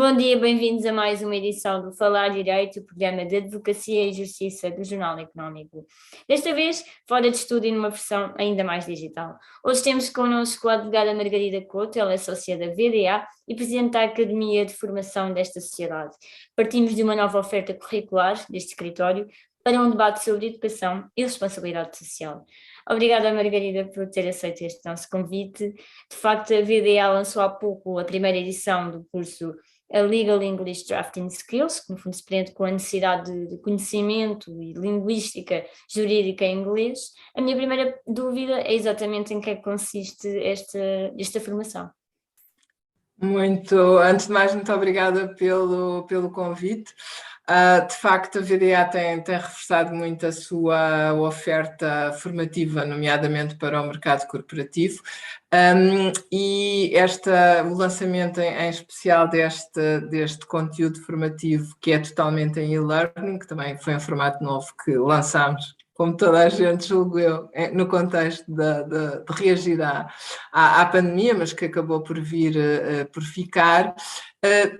Bom dia, bem-vindos a mais uma edição do Falar Direito, o programa de Advocacia e Justiça do Jornal Económico. Desta vez, fora de estúdio e numa versão ainda mais digital. Hoje temos connosco a advogada Margarida Couto, ela é sócia da VDA e presidente da Academia de Formação desta sociedade. Partimos de uma nova oferta curricular deste escritório para um debate sobre educação e responsabilidade social. Obrigada, Margarida, por ter aceito este nosso convite. De facto, a VDA lançou há pouco a primeira edição do curso a Legal English Drafting Skills, que no fundo se prende com a necessidade de conhecimento e linguística jurídica em inglês. A minha primeira dúvida é exatamente em que é que consiste esta formação. Antes de mais, muito obrigada pelo convite. De facto, a VDA tem reforçado muito a sua oferta formativa, nomeadamente para o mercado corporativo, e o lançamento em especial deste conteúdo formativo, que é totalmente em e-learning, que também foi um formato novo que lançámos, como toda a gente, julgo eu, no contexto de reagir à pandemia, mas que acabou por vir por ficar,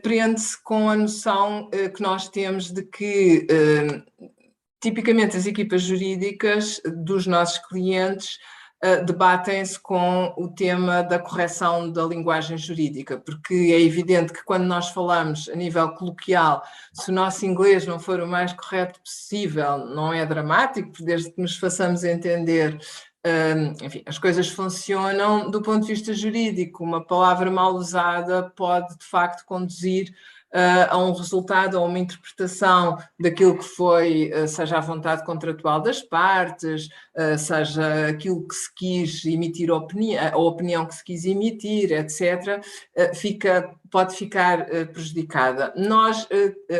prende-se com a noção que nós temos de que, tipicamente, as equipas jurídicas dos nossos clientes debatem-se com o tema da correção da linguagem jurídica, porque é evidente que quando nós falamos a nível coloquial, se o nosso inglês não for o mais correto possível, não é dramático, desde que nos façamos entender, enfim, as coisas funcionam. Do ponto de vista jurídico, uma palavra mal usada pode, de facto, conduzir a um resultado, a uma interpretação daquilo que foi, seja a vontade contratual das partes, seja aquilo que se quis emitir, a opinião que se quis emitir, etc., pode ficar prejudicada. Nós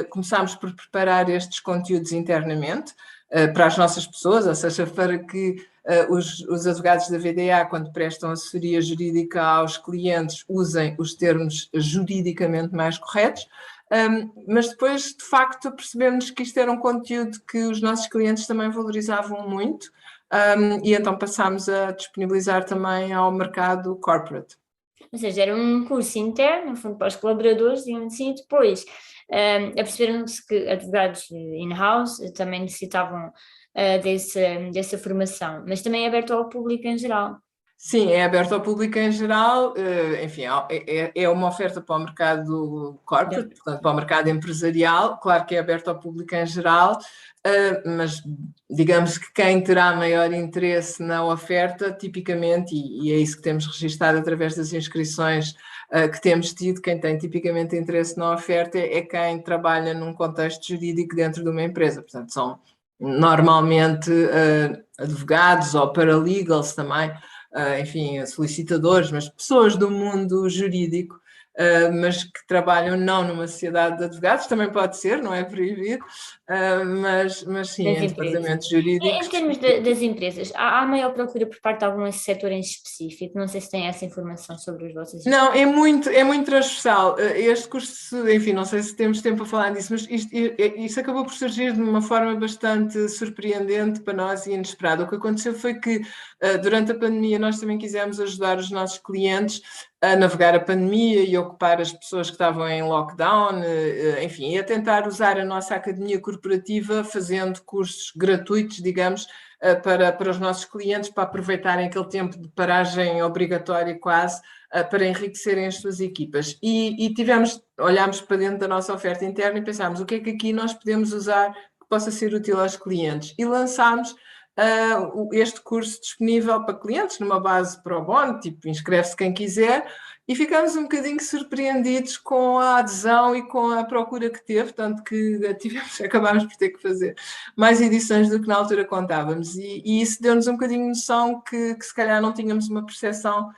começámos por preparar estes conteúdos internamente para as nossas pessoas, ou seja, para que os advogados da VDA, quando prestam assessoria jurídica aos clientes, usem os termos juridicamente mais corretos, mas depois, de facto, percebemos que isto era um conteúdo que os nossos clientes também valorizavam muito, e então passámos a disponibilizar também ao mercado corporate. Ou seja, era um curso interno, no fundo, para os colaboradores, digamos assim, e depois aperceberam-se que advogados in-house também necessitavam dessa formação, mas também é aberto ao público em geral. Sim, é aberto ao público em geral, enfim, é uma oferta para o mercado corporate, portanto, para o mercado empresarial. Claro que é aberto ao público em geral, mas digamos que quem terá maior interesse na oferta, tipicamente, e é isso que temos registado através das inscrições que temos tido, quem tem tipicamente interesse na oferta é quem trabalha num contexto jurídico dentro de uma empresa. Portanto, são normalmente advogados ou paralegals também, enfim, solicitadores, mas pessoas do mundo jurídico, mas que trabalham não numa sociedade de advogados, também pode ser, não é proibido, mas sim, em departamentos jurídicos. Em termos das empresas, há maior procura por parte de algum setor em específico? Não sei se tem essa informação sobre os vossos... Não, é muito transversal. Este curso, enfim, não sei se temos tempo a falar disso, mas isso acabou por surgir de uma forma bastante surpreendente para nós e inesperada. O que aconteceu foi que, durante a pandemia, nós também quisemos ajudar os nossos clientes a navegar a pandemia e ocupar as pessoas que estavam em lockdown, enfim, e a tentar usar a nossa academia corporativa fazendo cursos gratuitos, digamos, para os nossos clientes, para aproveitarem aquele tempo de paragem obrigatória quase, para enriquecerem as suas equipas. E olhámos para dentro da nossa oferta interna e pensámos o que é que aqui nós podemos usar que possa ser útil aos clientes. E lançámos este curso disponível para clientes numa base pro bono, tipo, inscreve-se quem quiser, e ficámos um bocadinho surpreendidos com a adesão e com a procura que teve, tanto que acabámos por ter que fazer mais edições do que na altura contávamos, e isso deu-nos um bocadinho noção que se calhar não tínhamos uma percepção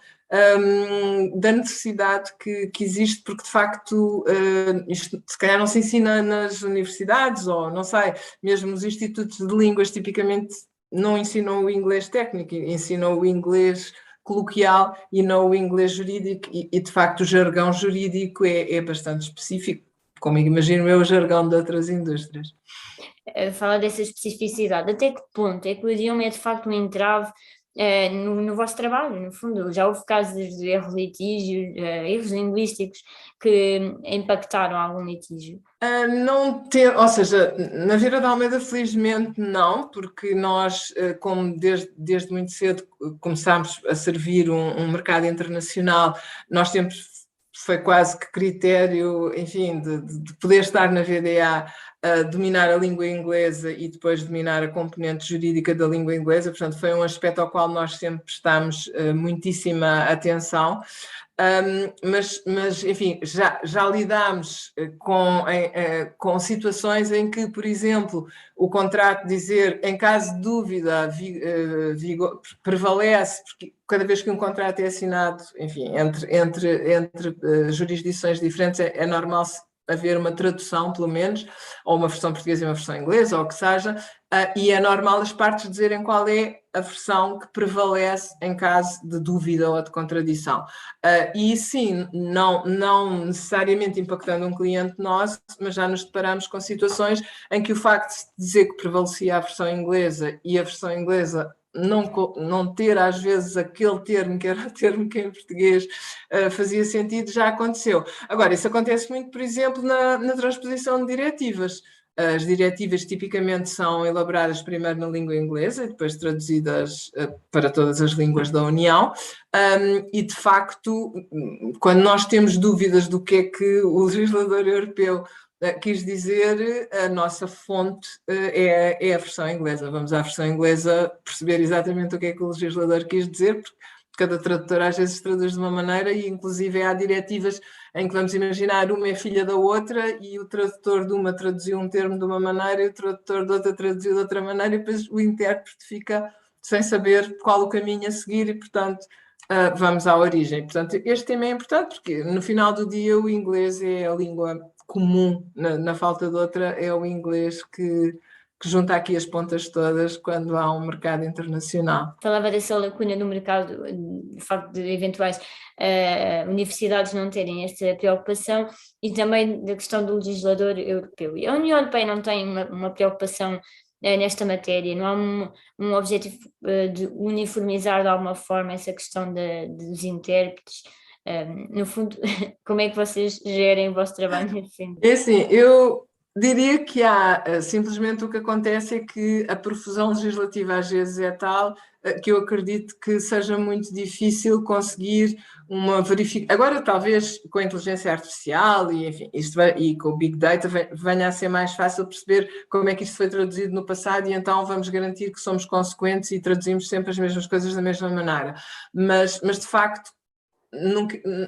da necessidade que existe, porque de facto isto se calhar não se ensina nas universidades, ou não sei, mesmo os institutos de línguas tipicamente não ensinam o inglês técnico, ensinam o inglês coloquial e não o inglês jurídico, e de facto o jargão jurídico é bastante específico, como imagino eu, o jargão de outras indústrias. Fala dessa especificidade, até que ponto é que o idioma é de facto um entrave no vosso trabalho, no fundo. Já houve casos de erros litígios, erros linguísticos que impactaram algum litígio? Não ter, ou seja, na Vieira de Almeida, felizmente não, porque nós, como desde muito cedo começámos a servir um mercado internacional, nós temos, foi quase que critério, enfim, de poder estar na VDA, dominar a língua inglesa e depois dominar a componente jurídica da língua inglesa, portanto foi um aspecto ao qual nós sempre prestamos muitíssima atenção. Mas, enfim, já lidámos com situações em que, por exemplo, o contrato dizer em caso de dúvida prevalece, porque cada vez que um contrato é assinado, enfim, entre jurisdições diferentes, é normal haver uma tradução, pelo menos, ou uma versão portuguesa e uma versão inglesa, ou o que seja, e é normal as partes dizerem qual é a versão que prevalece em caso de dúvida ou de contradição. E sim, não necessariamente impactando um cliente nosso, mas já nos deparamos com situações em que o facto de dizer que prevalecia a versão inglesa e a versão inglesa não ter às vezes aquele termo que era o termo que em português fazia sentido, já aconteceu. Agora, isso acontece muito, por exemplo, na transposição de diretivas. As diretivas tipicamente são elaboradas primeiro na língua inglesa e depois traduzidas para todas as línguas da União. E, de facto, quando nós temos dúvidas do que é que o legislador europeu quis dizer, a nossa fonte é a versão inglesa. Vamos à versão inglesa perceber exatamente o que é que o legislador quis dizer, porque cada tradutor às vezes traduz de uma maneira e inclusive há diretivas em que vamos imaginar uma é filha da outra e o tradutor de uma traduziu um termo de uma maneira e o tradutor de outra traduziu de outra maneira e depois o intérprete fica sem saber qual o caminho a seguir e, portanto, vamos à origem. Portanto, este tema é importante porque no final do dia o inglês é a língua comum, na falta de outra é o inglês que junta aqui as pontas todas quando há um mercado internacional. Falava dessa lacuna no mercado, de facto de eventuais universidades não terem esta preocupação e também da questão do legislador europeu. E a União Europeia não tem uma preocupação nesta matéria, não há um objetivo de uniformizar de alguma forma essa questão dos intérpretes. No fundo, como é que vocês gerem o vosso trabalho nesse sentido? É assim, eu diria que há, simplesmente o que acontece é que a profusão legislativa às vezes é tal que eu acredito que seja muito difícil conseguir uma verificação. Agora, talvez com a inteligência artificial e, enfim, e com o Big Data venha a ser mais fácil perceber como é que isto foi traduzido no passado e então vamos garantir que somos consequentes e traduzimos sempre as mesmas coisas da mesma maneira. Mas de facto,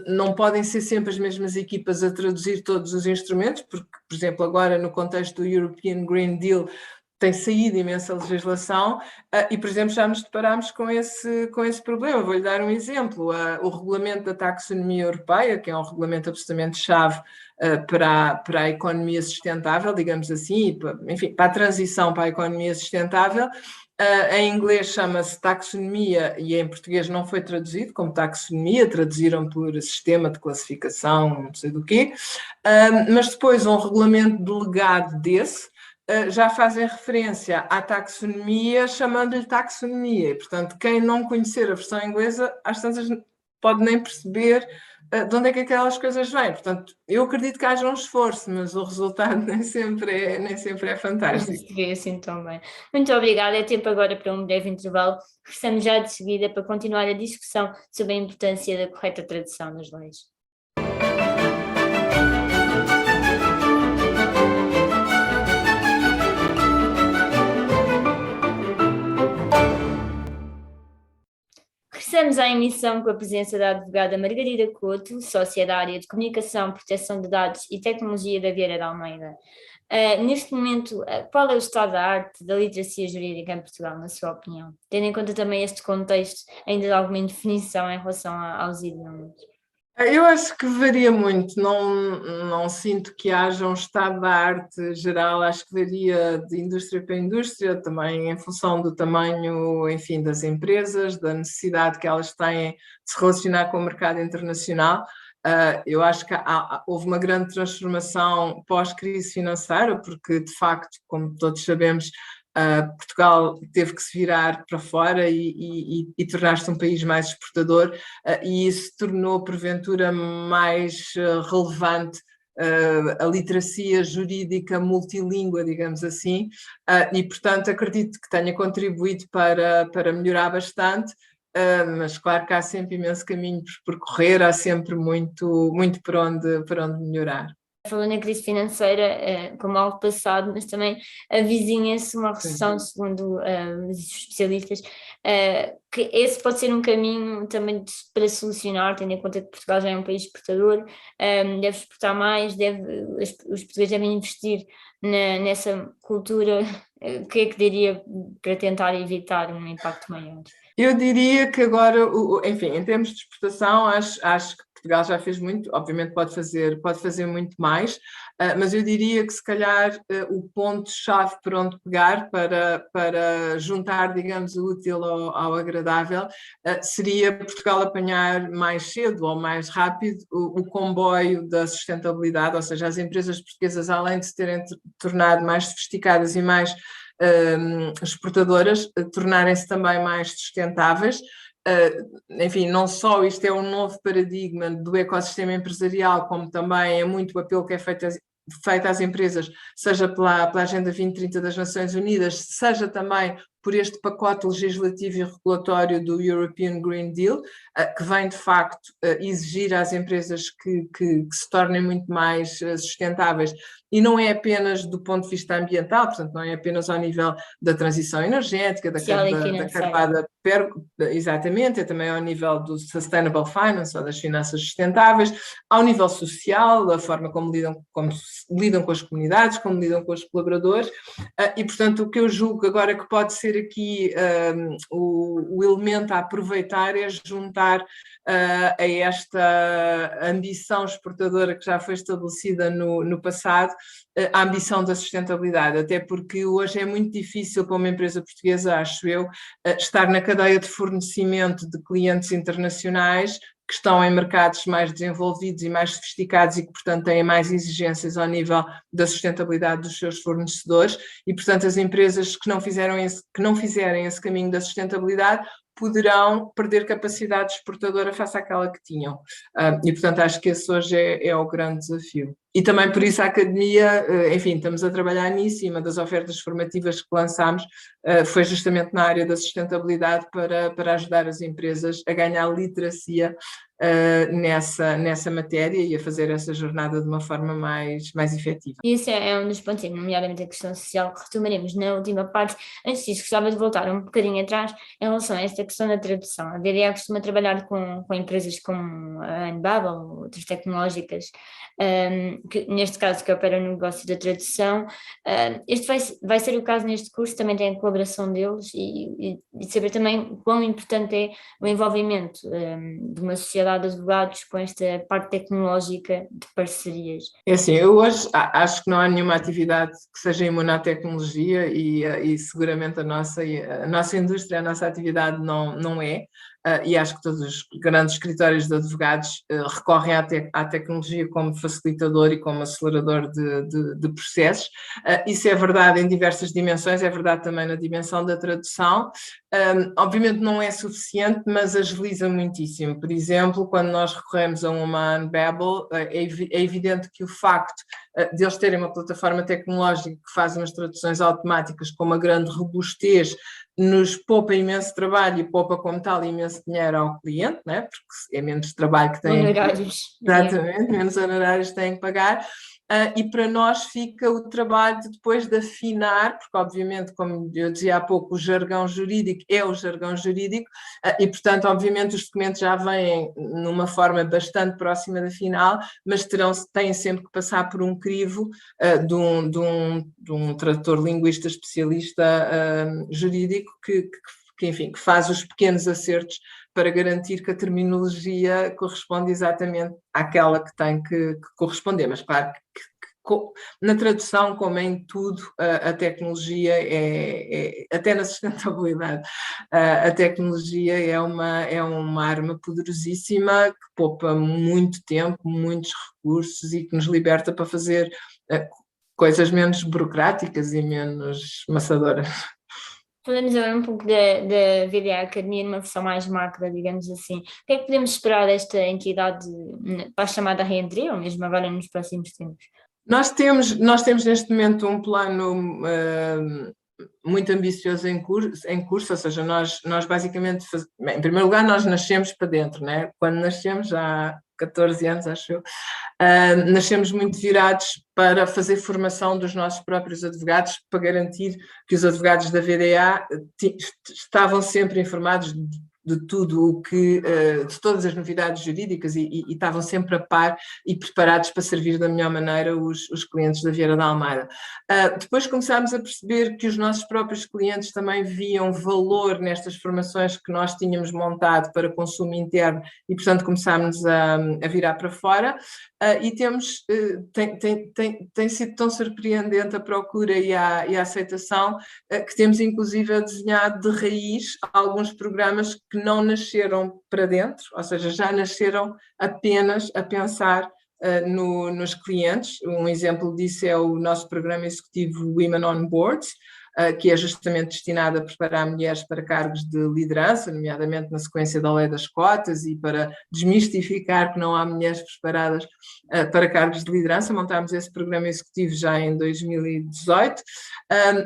não podem ser sempre as mesmas equipas a traduzir todos os instrumentos, porque, por exemplo, agora no contexto do European Green Deal tem saído imensa legislação e, por exemplo, já nos deparámos com esse problema. Vou-lhe dar um exemplo. O regulamento da taxonomia europeia, que é um regulamento absolutamente chave para a economia sustentável, digamos assim, enfim, para a transição para a economia sustentável. Em inglês chama-se taxonomia e em português não foi traduzido como taxonomia, traduziram por sistema de classificação, não sei do quê, mas depois um regulamento delegado desse já fazem referência à taxonomia chamando-lhe taxonomia e, portanto, quem não conhecer a versão inglesa, às tantas pode nem perceber de onde é que aquelas coisas vêm. Portanto, eu acredito que haja um esforço, mas o resultado nem sempre é fantástico. Se vê assim tão bem. Muito obrigada. É tempo agora para um breve intervalo. Regressamos já de seguida para continuar a discussão sobre a importância da correta tradução nas leis. Regressamos à emissão com a presença da advogada Margarida Couto, sócia da área de Comunicação, Proteção de Dados e Tecnologia da Vieira de Almeida. Neste momento, qual é o estado da arte da literacia jurídica em Portugal, na sua opinião? Tendo em conta também este contexto, ainda de alguma indefinição em relação aos idiomas? Eu acho que varia muito, não sinto que haja um estado da arte geral, acho que varia de indústria para indústria, também em função do tamanho, enfim, das empresas, da necessidade que elas têm de se relacionar com o mercado internacional. Eu acho que houve uma grande transformação pós-crise financeira, porque, de facto, como todos sabemos, Portugal teve que se virar para fora e tornar-se um país mais exportador, e isso tornou, porventura, mais relevante a literacia jurídica multilíngua, digamos assim, e, portanto, acredito que tenha contribuído para melhorar bastante, mas claro que há sempre imenso caminho por percorrer, há sempre muito, muito por onde melhorar. Falou na crise financeira como algo passado, mas também avizinha-se uma recessão, segundo os especialistas, que esse pode ser um caminho também para solucionar, tendo em conta que Portugal já é um país exportador, deve exportar mais, os portugueses devem investir nessa cultura. O que é que diria para tentar evitar um impacto maior? Eu diria que agora, enfim, em termos de exportação, acho que Portugal já fez muito, obviamente pode fazer muito mais, mas eu diria que se calhar o ponto-chave para onde pegar para juntar, digamos, o útil ao agradável, seria Portugal apanhar mais cedo ou mais rápido o comboio da sustentabilidade, ou seja, as empresas portuguesas, além de se terem tornado mais sofisticadas e mais exportadoras, tornarem-se também mais sustentáveis. Enfim, não só isto é um novo paradigma do ecossistema empresarial, como também é muito o apelo que é feito às empresas, seja pela Agenda 2030 das Nações Unidas, seja também por este pacote legislativo e regulatório do European Green Deal, que vem de facto exigir às empresas que se tornem muito mais sustentáveis, e não é apenas do ponto de vista ambiental, portanto não é apenas ao nível da transição energética, da carvada, exatamente, é também ao nível do sustainable finance, ou das finanças sustentáveis, ao nível social, a forma como lidam com as comunidades, como lidam com os colaboradores, e portanto o que eu julgo agora que pode ser aqui o elemento a aproveitar é juntar a esta ambição exportadora que já foi estabelecida no passado, a ambição da sustentabilidade, até porque hoje é muito difícil para uma empresa portuguesa, acho eu, estar na cadeia de fornecimento de clientes internacionais que estão em mercados mais desenvolvidos e mais sofisticados e que, portanto, têm mais exigências ao nível da sustentabilidade dos seus fornecedores, e, portanto, as empresas que não fizerem esse caminho da sustentabilidade poderão perder capacidade exportadora face àquela que tinham. E, portanto, acho que esse hoje é o grande desafio. E também por isso a Academia, enfim, estamos a trabalhar nisso, e uma das ofertas formativas que lançámos foi justamente na área da sustentabilidade para ajudar as empresas a ganhar literacia nessa matéria e a fazer essa jornada de uma forma mais efetiva. Isso é um dos pontos, nomeadamente a questão social, que retomaremos na última parte. Antes disso, gostava de voltar um bocadinho atrás em relação a esta questão da tradução. A VDA costuma trabalhar com empresas como a Anbabel, outras tecnológicas, que, neste caso, que operam no negócio da tradução. Este vai ser o caso neste curso, também tem a colaboração deles e saber também quão importante é o envolvimento de uma sociedade de advogados com esta parte tecnológica de parcerias. É assim, eu hoje acho que não há nenhuma atividade que seja imune à tecnologia e seguramente a nossa indústria, a nossa atividade não é. E acho que todos os grandes escritórios de advogados recorrem à tecnologia como facilitador e como acelerador de processos. Isso é verdade em diversas dimensões, é verdade também na dimensão da tradução. Obviamente não é suficiente, mas agiliza muitíssimo. Por exemplo, quando nós recorremos a uma Unbabel, é evidente que o facto de eles terem uma plataforma tecnológica que faz umas traduções automáticas com uma grande robustez nos poupa imenso trabalho e poupa como tal imenso dinheiro ao cliente, né? Porque é menos trabalho que têm. Honorários. Exatamente, menos honorários têm que pagar. E para nós fica o trabalho de depois de afinar, porque obviamente, como eu dizia há pouco, o jargão jurídico é o jargão jurídico, e portanto, obviamente, os documentos já vêm numa forma bastante próxima da final, mas têm sempre que passar por um crivo de um tradutor linguista especialista jurídico que enfim, que faz os pequenos acertos para garantir que a terminologia corresponde exatamente àquela que tem que corresponder. Mas claro que na tradução, como em tudo, a tecnologia até na sustentabilidade, a tecnologia é uma arma poderosíssima que poupa muito tempo, muitos recursos e que nos liberta para fazer coisas menos burocráticas e menos maçadoras. Falamos agora um pouco da VDA Academia numa versão mais macro, digamos assim. O que é que podemos esperar desta entidade para a chamada reentria, ou mesmo agora nos próximos tempos? Nós temos neste momento um plano muito ambicioso em curso, ou seja, nós basicamente, em primeiro lugar, nós nascemos para dentro, né? Quando nascemos, já há 14 anos, acho eu, nascemos muito virados para fazer formação dos nossos próprios advogados, para garantir que os advogados da VDA estavam sempre informados de tudo o que, de todas as novidades jurídicas e estavam sempre a par e preparados para servir da melhor maneira os clientes da Vieira da Almeida. Depois começámos a perceber que os nossos próprios clientes também viam valor nestas formações que nós tínhamos montado para consumo interno e, portanto, começámos a virar para fora. E tem sido tão surpreendente a procura e a aceitação que temos inclusive desenhado de raiz alguns programas que não nasceram para dentro, ou seja, já nasceram apenas a pensar nos clientes. Um exemplo disso é o nosso programa executivo Women on Board, que é justamente destinado a preparar mulheres para cargos de liderança, nomeadamente na sequência da lei das cotas e para desmistificar que não há mulheres preparadas para cargos de liderança. Montámos esse programa executivo já em 2018.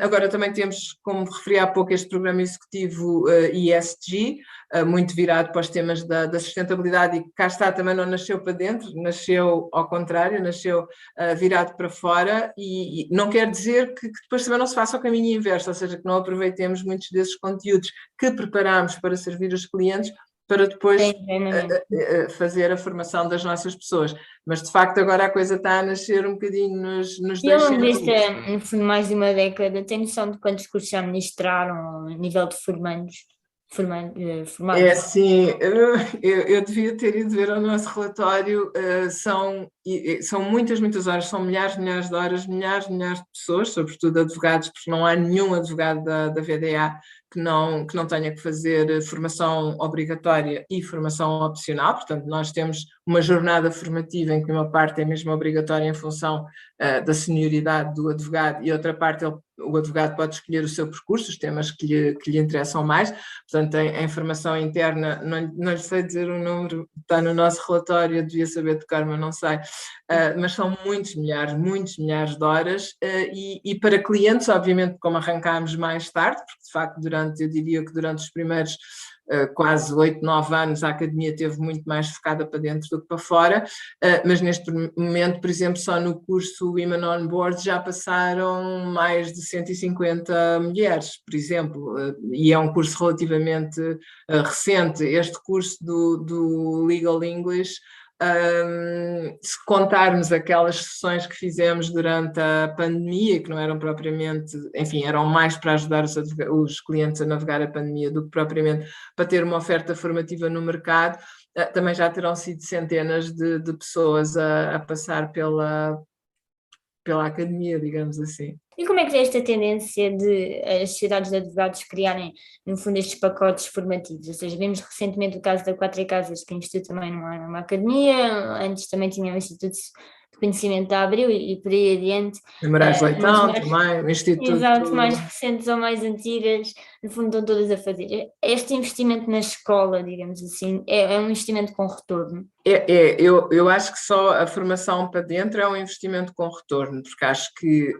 Agora também temos, como referi há pouco, este programa executivo ESG, muito virado para os temas da sustentabilidade e que cá está, também não nasceu para dentro, nasceu ao contrário, nasceu virado para fora e não quer dizer que depois também não se faça o caminho inverso, ou seja, que não aproveitemos muitos desses conteúdos que preparámos para servir os clientes para depois fazer a formação das nossas pessoas. Mas, de facto, agora a coisa está a nascer um bocadinho nos dois centros. E no fundo, mais de uma década, tem noção de quantos cursos já ministraram a nível de formandos? É assim, eu devia ter ido ver o nosso relatório, são muitas horas, são milhares de horas, milhares de pessoas, sobretudo advogados, porque não há nenhum advogado da VDA que não tenha que fazer formação obrigatória e formação opcional. Portanto, nós temos uma jornada formativa em que uma parte é mesmo obrigatória em função da senioridade do advogado e outra parte o advogado pode escolher o seu percurso, os temas que lhe interessam mais. Portanto, em formação interna, não lhe sei dizer o número, está no nosso relatório, eu devia saber de cor, mas não sei, mas são muitos milhares de horas, e para clientes, obviamente, como arrancámos mais tarde, porque de facto eu diria que durante os primeiros quase 8, 9 anos a academia esteve muito mais focada para dentro do que para fora, mas neste momento, por exemplo, só no curso Women on Board já passaram mais de 150 mulheres, por exemplo, e é um curso relativamente recente. Este curso do Legal English, se contarmos aquelas sessões que fizemos durante a pandemia, que não eram propriamente, enfim, eram mais para ajudar os clientes a navegar a pandemia do que propriamente para ter uma oferta formativa no mercado, também já terão sido centenas de pessoas a passar pela academia, digamos assim. E como é que é esta tendência de as sociedades de advogados criarem, no fundo, estes pacotes formativos? Ou seja, vimos recentemente o caso da Quatro Casas, que investiu também numa academia, antes também tinha o Instituto de Conhecimento da Abril e por aí adiante. Moraes Leitão também, o Instituto... Exato, mais recentes ou mais antigas, no fundo estão todas a fazer. Este investimento na escola, digamos assim, é um investimento com retorno? Eu acho que só a formação para dentro é um investimento com retorno, porque acho que,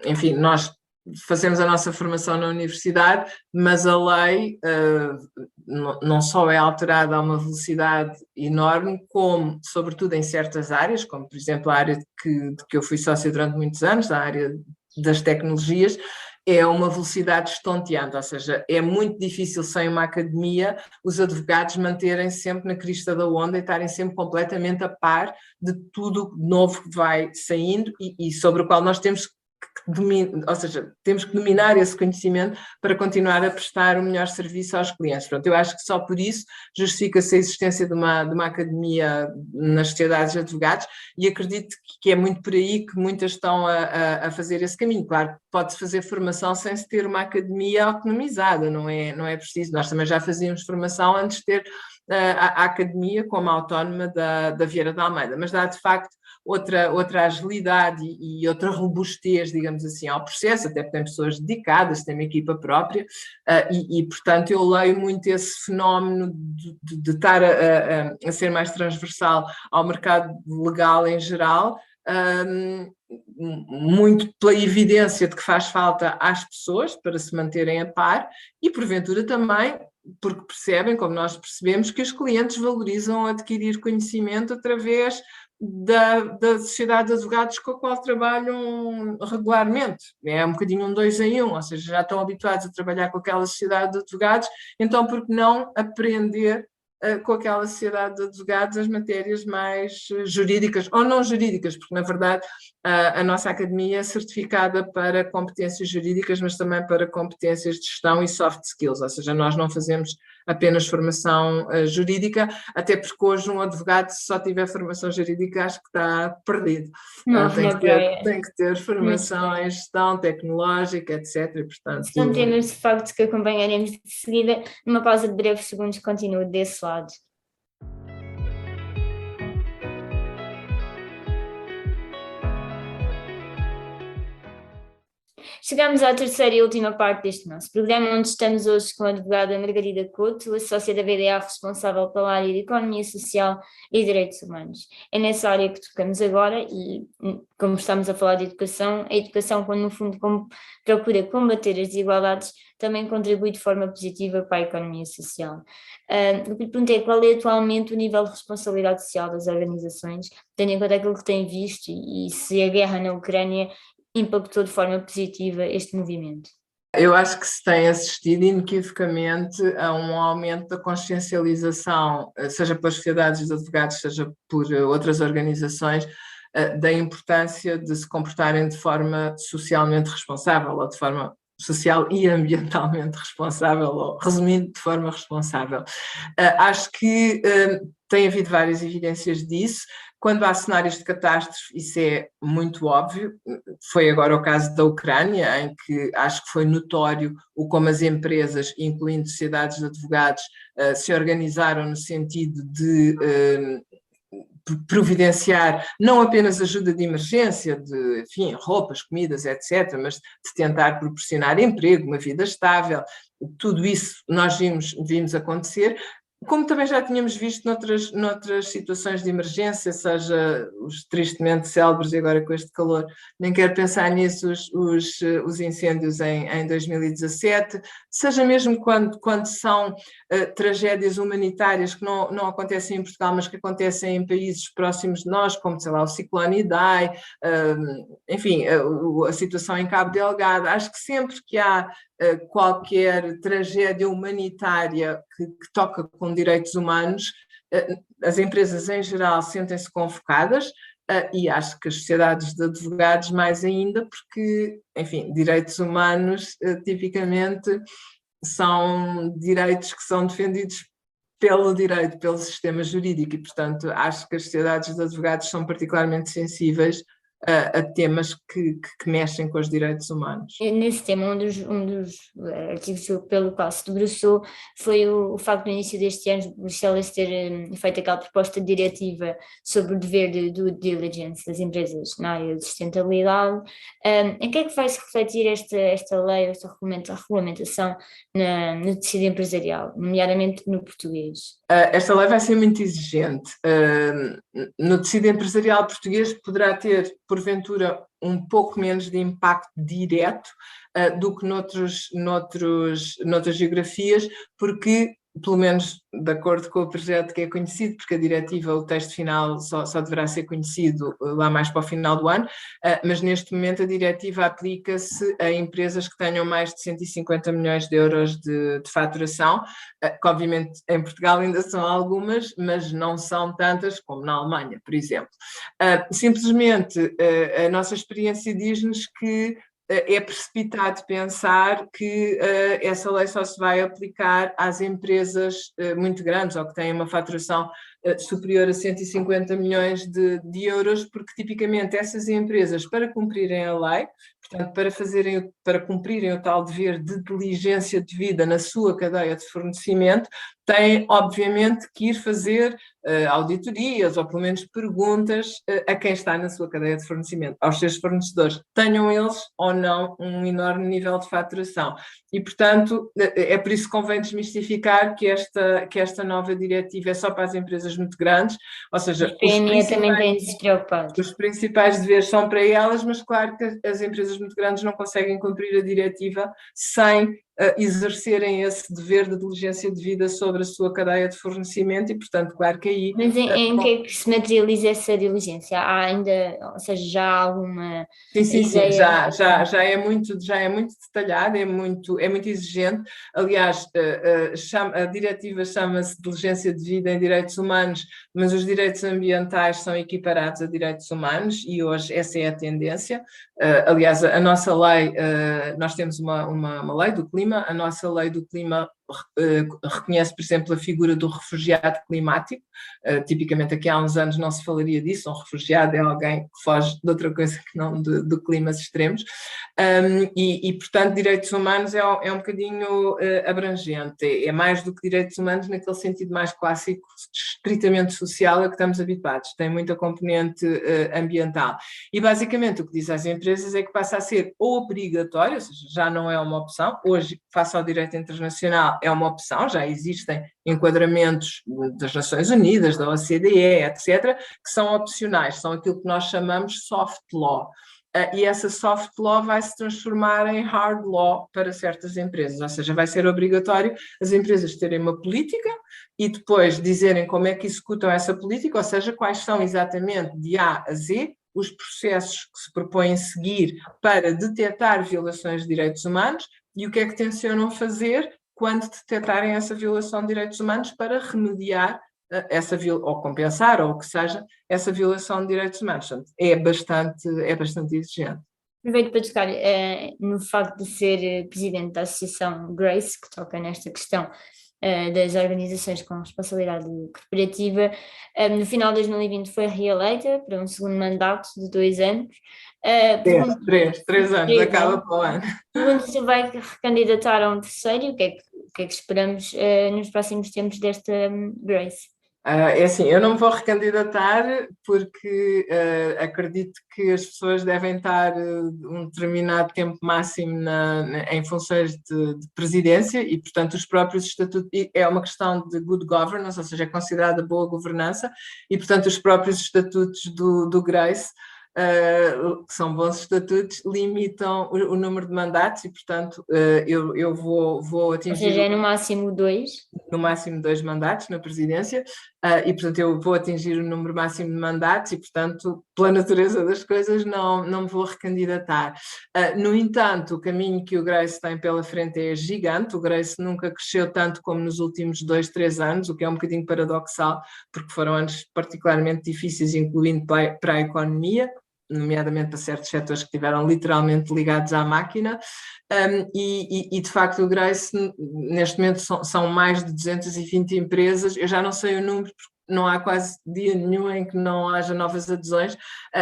enfim, nós fazemos a nossa formação na universidade, mas a lei não só é alterada a uma velocidade enorme, como, sobretudo em certas áreas, como por exemplo a área de que eu fui sócia durante muitos anos, a área das tecnologias, é uma velocidade estonteante, ou seja, é muito difícil sem uma academia os advogados manterem-se sempre na crista da onda e estarem sempre completamente a par de tudo novo que vai saindo e sobre o qual nós temos que ou seja, temos que dominar esse conhecimento para continuar a prestar o melhor serviço aos clientes. Pronto, eu acho que só por isso justifica-se a existência de uma academia nas sociedades de advogados e acredito que é muito por aí que muitas estão a fazer esse caminho. Claro, pode-se fazer formação sem se ter uma academia autonomizada, não é preciso. Nós também já fazíamos formação antes de ter a academia como autónoma da Vieira de Almeida, mas dá de facto outra agilidade e outra robustez, digamos assim, ao processo, até porque tem pessoas dedicadas, tem uma equipa própria, portanto eu leio muito esse fenómeno de estar a ser mais transversal ao mercado legal em geral, muito pela evidência de que faz falta às pessoas para se manterem a par e, porventura, também porque percebem, como nós percebemos, que os clientes valorizam adquirir conhecimento através da sociedade de advogados com a qual trabalham regularmente. É um bocadinho um 2 em 1, ou seja, já estão habituados a trabalhar com aquela sociedade de advogados, então por que não aprender com aquela sociedade de advogados as matérias mais jurídicas, ou não jurídicas, porque na verdade a nossa academia é certificada para competências jurídicas, mas também para competências de gestão e soft skills, ou seja, nós não fazemos apenas formação jurídica, até porque hoje um advogado, se só tiver formação jurídica, acho que está perdido. Não, Tem que ter formação em gestão tecnológica, etc. E, portanto, são temas de facto que acompanharemos de seguida. Numa pausa de breves segundos, continuo desse lado. Chegamos à terceira e última parte deste nosso programa, onde estamos hoje com a advogada Margarida Couto, a sócia da VDA responsável pela área de Economia Social e Direitos Humanos. É nessa área que tocamos agora e, como estamos a falar de educação, a educação, quando no fundo procura combater as desigualdades, também contribui de forma positiva para a economia social. O que lhe perguntei é qual é atualmente o nível de responsabilidade social das organizações, tendo em conta aquilo que tem visto e se a guerra na Ucrânia impactou de forma positiva este movimento? Eu acho que se tem assistido inequivocamente a um aumento da consciencialização, seja pelas sociedades de advogados, seja por outras organizações, da importância de se comportarem de forma socialmente responsável ou de forma social e ambientalmente responsável, ou resumindo, de forma responsável. Acho que tem havido várias evidências disso. Quando há cenários de catástrofe, isso é muito óbvio. Foi agora o caso da Ucrânia, em que acho que foi notório como as empresas, incluindo sociedades de advogados, se organizaram no sentido de providenciar não apenas ajuda de emergência, de, enfim, roupas, comidas, etc., mas de tentar proporcionar emprego, uma vida estável. Tudo isso nós vimos acontecer, como também já tínhamos visto noutras situações de emergência, seja os tristemente célebres, e agora com este calor, nem quero pensar nisso, os incêndios em 2017, seja mesmo quando são tragédias humanitárias que não acontecem em Portugal, mas que acontecem em países próximos de nós, como, sei lá, o ciclone Idai, enfim, a situação em Cabo Delgado. Acho que sempre que há qualquer tragédia humanitária que toca com direitos humanos, as empresas em geral sentem-se convocadas, e acho que as sociedades de advogados mais ainda, porque, enfim, direitos humanos tipicamente são direitos que são defendidos pelo direito, pelo sistema jurídico, e, portanto, acho que as sociedades de advogados são particularmente sensíveis a temas que mexem com os direitos humanos. Nesse tema, um dos artigos pelo qual se debruçou foi o facto no início deste ano Bruxelas ter feito aquela proposta diretiva sobre o dever de due diligence das empresas na área de sustentabilidade. Em que é que vai-se refletir esta lei, esta regulamentação no tecido empresarial, nomeadamente no português? Esta lei vai ser muito exigente. No tecido empresarial português poderá ter, porventura, um pouco menos de impacto direto do que noutras geografias, porque, pelo menos de acordo com o projeto que é conhecido, porque a diretiva, o texto final só deverá ser conhecido lá mais para o final do ano, mas neste momento a diretiva aplica-se a empresas que tenham mais de 150 milhões de euros de faturação, que obviamente em Portugal ainda são algumas, mas não são tantas como na Alemanha, por exemplo. Simplesmente a nossa experiência diz-nos que é precipitado pensar que essa lei só se vai aplicar às empresas muito grandes ou que têm uma faturação superior a 150 milhões de euros, porque tipicamente essas empresas, para cumprirem a lei, Portanto, para cumprirem o tal dever de diligência devida na sua cadeia de fornecimento, têm, obviamente, que ir fazer auditorias ou, pelo menos, perguntas a quem está na sua cadeia de fornecimento, aos seus fornecedores, tenham eles ou não um enorme nível de faturação. E, portanto, é por isso que convém desmistificar que esta nova diretiva é só para as empresas muito grandes, ou seja, Os PME também têm de se preocupar. os principais deveres são para elas, mas claro que as empresas muito grandes não conseguem cumprir a diretiva sem exercerem esse dever de diligência devida sobre a sua cadeia de fornecimento e, portanto, claro que aí... Mas em que é que se materializa essa diligência? Há ainda, ou seja, já há alguma Sim, ideia? já é muito detalhado, é muito exigente. Aliás, a diretiva chama-se Diligência Devida em Direitos Humanos, mas os direitos ambientais são equiparados a direitos humanos e hoje essa é a tendência. Aliás, a nossa lei, nós temos uma lei do clima, a nossa lei do clima reconhece, por exemplo, a figura do refugiado climático. Tipicamente aqui há uns anos não se falaria disso, um refugiado é alguém que foge de outra coisa que não de climas extremos, portanto direitos humanos é um bocadinho abrangente, é mais do que direitos humanos naquele sentido mais clássico, estritamente social a que estamos habituados, tem muita componente ambiental e basicamente o que diz às empresas é que passa a ser obrigatório, ou seja, já não é uma opção, hoje face ao direito internacional é uma opção, já existem enquadramentos das Nações Unidas, da OCDE, etc., que são opcionais, são aquilo que nós chamamos soft law. E essa soft law vai se transformar em hard law para certas empresas, ou seja, vai ser obrigatório as empresas terem uma política e depois dizerem como é que executam essa política, ou seja, quais são exatamente de A a Z os processos que se propõem seguir para detectar violações de direitos humanos e o que é que tencionam fazer quando detectarem essa violação de direitos humanos para remediar ou compensar, ou o que seja, essa violação de direitos humanos. Portanto, é bastante exigente. Aproveito para tocar no facto de ser presidente da Associação Grace, que toca nesta questão das organizações com responsabilidade corporativa. No final de 2020 foi reeleita para um segundo mandato de 2 anos. Três anos, acaba para o ano. Pergunto se vai recandidatar a um terceiro e o que é que esperamos nos próximos tempos desta Grace? É assim, eu não me vou recandidatar porque acredito que as pessoas devem estar um determinado tempo máximo em funções de presidência e, portanto, os próprios estatutos, é uma questão de good governance, ou seja, é considerada boa governança e, portanto, os próprios estatutos do Grace, que são bons estatutos, limitam o número de mandatos e, portanto, eu vou atingir... Ou seja, é no máximo 2? No máximo 2 mandatos na presidência e, portanto, eu vou atingir o número máximo de mandatos e, portanto, pela natureza das coisas, não me vou recandidatar. No entanto, o caminho que o Grace tem pela frente é gigante. O Grace nunca cresceu tanto como nos últimos 2, 3 anos, o que é um bocadinho paradoxal, porque foram anos particularmente difíceis, incluindo para a economia, nomeadamente para certos setores que estiveram literalmente ligados à máquina, e de facto o Grace neste momento são mais de 220 empresas, eu já não sei o número porque não há quase dia nenhum em que não haja novas adesões,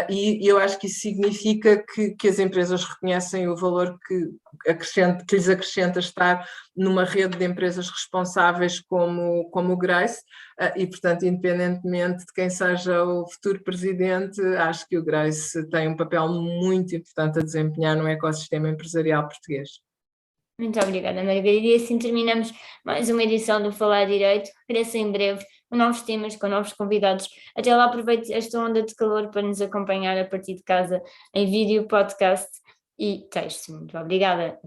e eu acho que isso significa que as empresas reconhecem o valor que lhes acrescenta estar numa rede de empresas responsáveis como o Grace, e portanto, independentemente de quem seja o futuro presidente, acho que o Grace tem um papel muito importante a desempenhar no ecossistema empresarial português. Muito obrigada, Margarida. E assim terminamos mais uma edição do Falar Direito. Regresso em breve com novos temas, com novos convidados. Até lá, aproveite esta onda de calor para nos acompanhar a partir de casa em vídeo, podcast e texto. Muito obrigada.